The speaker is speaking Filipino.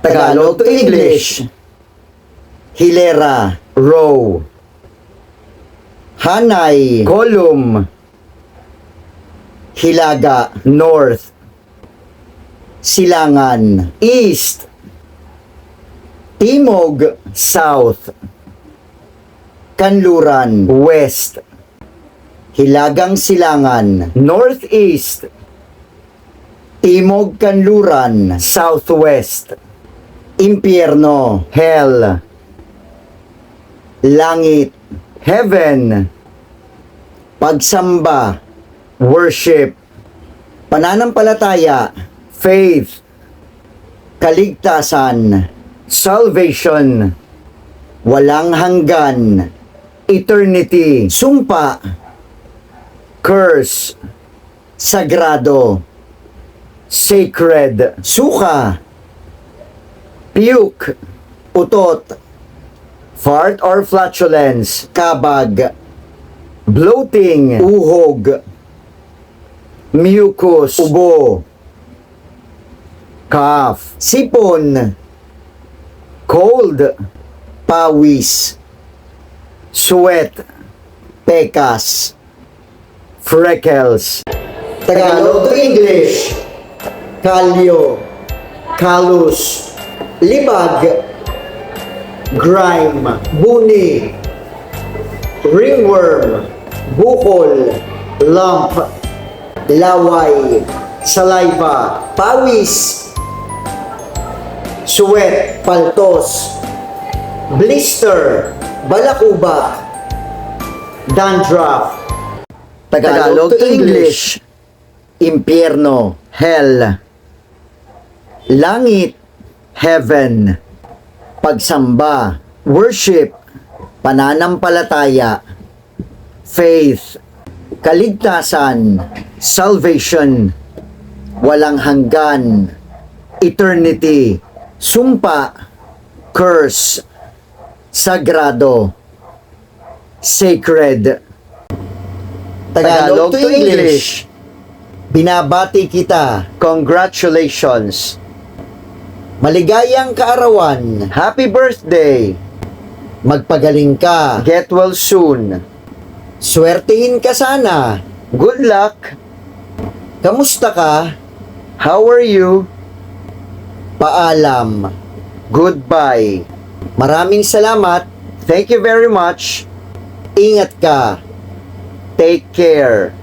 Tagalog to English. Hilera, row. Hanay, column. Hilaga, north. Silangan, east. Timog, south. Kanluran, west. Hilagang silangan, northeast. Timog kanluran, southwest. Impyerno, hell. Langit, heaven. Pagsamba, worship. Pananampalataya, faith. Kaligtasan, salvation. Walang hanggan, eternity. Sumpa, curse. Sagrado, sacred. Suka, puke, utot. Fart or flatulence, kabag. Bloating, uhog. Mucus, ubo. Cough, sipon. Cold, pawis. Sweat, pekas. Freckles. Tagalog to English. Kalyo, callus. Libag, grime. Buni, ringworm. Bukol, lump. Laway, saliva. Pawis, sweat, paltos. Blister, balakubak. Dandruff. Tagalog to English. Impyerno, hell. Langit, heaven. Pagsamba, worship. Pananampalataya, faith. Kaligtasan, salvation. Walang hanggan, eternity. Sumpa, curse. Sagrado, sacred. Tagalog to English. Binabati kita. Congratulations. Maligayang kaarawan. Happy birthday. Magpagaling ka. Get well soon. Swertihin ka sana. Good luck. Kamusta ka? How are you? Paalam. Goodbye. Maraming salamat. Thank you very much. Ingat ka. Take care.